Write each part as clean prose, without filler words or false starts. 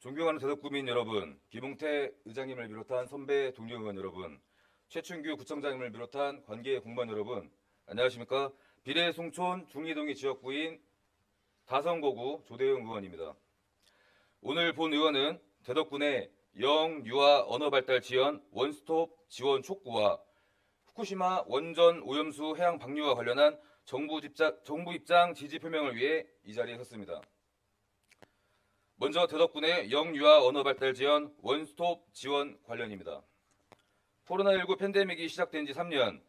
존경하는 대덕구민 여러분, 김웅태 의장님을 비롯한 선배 동료 의원 여러분, 최춘규 구청장님을 비롯한 관계 공무원 여러분, 안녕하십니까? 비례 송촌 중리동의 지역구인 다성거구 조대영 의원입니다. 오늘 본 의원은 대덕군의 영유아 언어발달 지원 원스톱 지원 촉구와 후쿠시마 원전 오염수 해양 방류와 관련한 정부 입장 지지 표명을 위해 이 자리에 섰습니다. 먼저 대덕군의 영유아 언어발달 지원 원스톱 지원 관련입니다. 코로나19 팬데믹이 시작된 지 3년,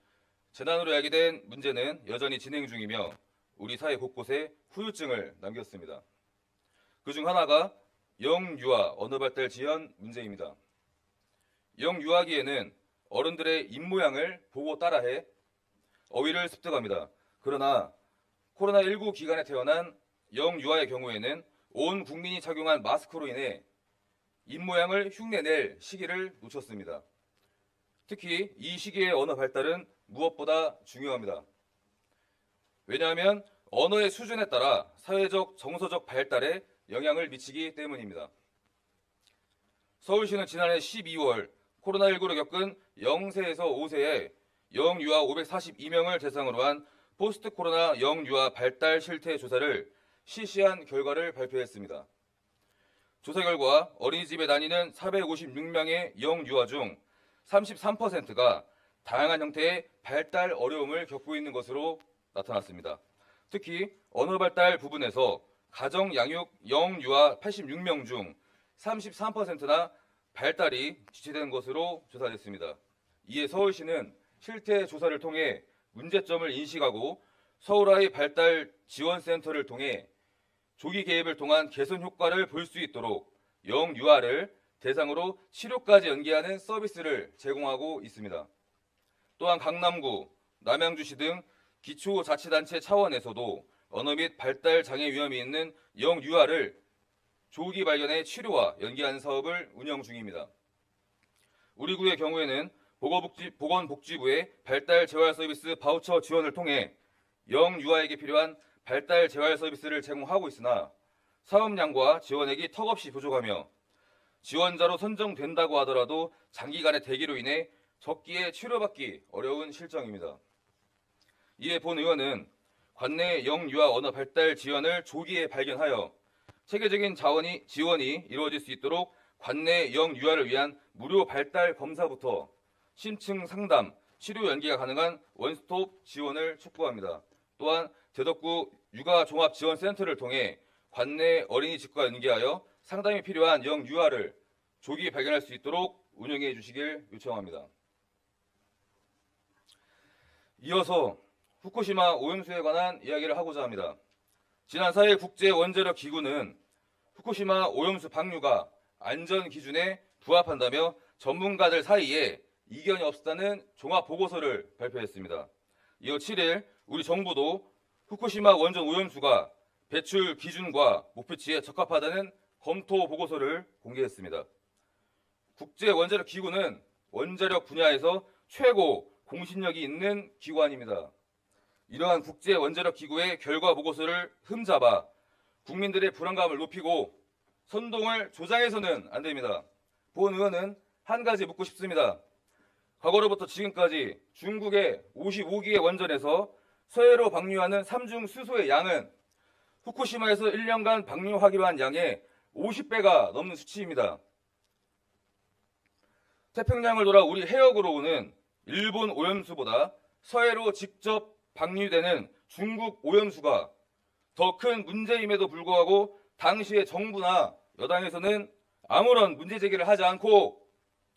재난으로 야기된 문제는 여전히 진행 중이며 우리 사회 곳곳에 후유증을 남겼습니다. 그중 하나가 영유아 언어발달 지원 문제입니다. 영유아기에는 어른들의 입모양을 보고 따라해 어휘를 습득합니다. 그러나 코로나19 기간에 태어난 영유아의 경우에는 온 국민이 착용한 마스크로 인해 입모양을 흉내낼 시기를 놓쳤습니다. 특히 이 시기의 언어 발달은 무엇보다 중요합니다. 왜냐하면 언어의 수준에 따라 사회적, 정서적 발달에 영향을 미치기 때문입니다. 서울시는 지난해 12월 코로나19로 겪은 0세에서 5세의 영유아 542명을 대상으로 한 포스트 코로나 영유아 발달 실태 조사를 실시한 결과를 발표했습니다. 조사 결과 어린이집에 다니는 456명의 영유아 중 33%가 다양한 형태의 발달 어려움을 겪고 있는 것으로 나타났습니다. 특히 언어 발달 부분에서 가정 양육 영유아 86명 중 33%나 발달이 지체된 것으로 조사됐습니다. 이에 서울시는 실태 조사를 통해 문제점을 인식하고 서울아이 발달 지원센터를 통해 조기 개입을 통한 개선 효과를 볼 수 있도록 영유아를 대상으로 치료까지 연계하는 서비스를 제공하고 있습니다. 또한 강남구, 남양주시 등 기초자치단체 차원에서도 언어 및 발달 장애 위험이 있는 영유아를 조기 발견해 치료와 연계하는 사업을 운영 중입니다. 우리 구의 경우에는 보건복지부의 발달 재활 서비스 바우처 지원을 통해 영유아에게 필요한 발달 재활 서비스를 제공하고 있으나 사업량과 지원액이 턱없이 부족하며 지원자로 선정된다고 하더라도 장기간의 대기로 인해 적기에 치료받기 어려운 실정입니다. 이에 본 의원은 관내 영유아 언어 발달 지원을 조기에 발견하여 체계적인 지원이 이루어질 수 있도록 관내 영유아를 위한 무료 발달 검사부터 심층 상담, 치료 연계가 가능한 원스톱 지원을 촉구합니다. 또한 대덕구 육아종합지원센터를 통해 관내 어린이집과 연계하여 상담이 필요한 영유아를 조기 발견할 수 있도록 운영해 주시길 요청합니다. 이어서 후쿠시마 오염수에 관한 이야기를 하고자 합니다. 지난 4일 국제원자력기구는 후쿠시마 오염수 방류가 안전 기준에 부합한다며 전문가들 사이에 이견이 없었다는 종합보고서를 발표했습니다. 이어 7일 우리 정부도 후쿠시마 원전 오염수가 배출 기준과 목표치에 적합하다는 검토 보고서를 공개했습니다. 국제원자력기구는 원자력 분야에서 최고 공신력이 있는 기관입니다. 이러한 국제원자력기구의 결과 보고서를 흠잡아 국민들의 불안감을 높이고 선동을 조장해서는 안 됩니다. 본 의원은 한 가지 묻고 싶습니다. 과거로부터 지금까지 중국의 55기의 원전에서 서해로 방류하는 삼중 수소의 양은 후쿠시마에서 1년간 방류하기로 한 양의 50배가 넘는 수치입니다. 태평양을 돌아 우리 해역으로 오는 일본 오염수보다 서해로 직접 방류되는 중국 오염수가 더 큰 문제임에도 불구하고 당시의 정부나 여당에서는 아무런 문제 제기를 하지 않고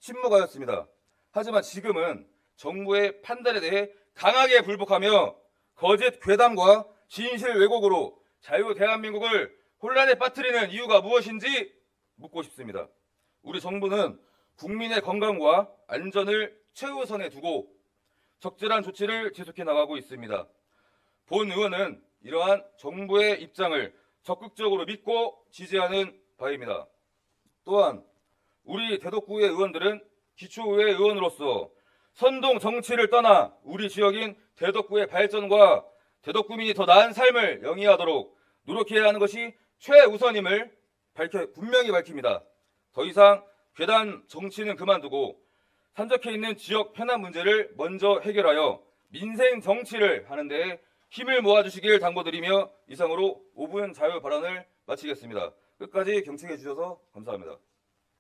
침묵하였습니다. 하지만 지금은 정부의 판단에 대해 강하게 불복하며 거짓 괴담과 진실 왜곡으로 자유 대한민국을 혼란에 빠뜨리는 이유가 무엇인지 묻고 싶습니다. 우리 정부는 국민의 건강과 안전을 최우선에 두고 적절한 조치를 지속해 나가고 있습니다. 본 의원은 이러한 정부의 입장을 적극적으로 믿고 지지하는 바입니다. 또한 우리 대덕구의 의원들은 기초의회 의원으로서 선동 정치를 떠나 우리 지역인 대덕구의 발전과 대덕구민이 더 나은 삶을 영위하도록 노력해야 하는 것이 최우선임을 분명히 밝힙니다. 더 이상 괴담 정치는 그만두고 산적해 있는 지역 편안 문제를 먼저 해결하여 민생 정치를 하는 데 힘을 모아주시길 당부드리며 이상으로 5분 자유 발언을 마치겠습니다. 끝까지 경청해 주셔서 감사합니다.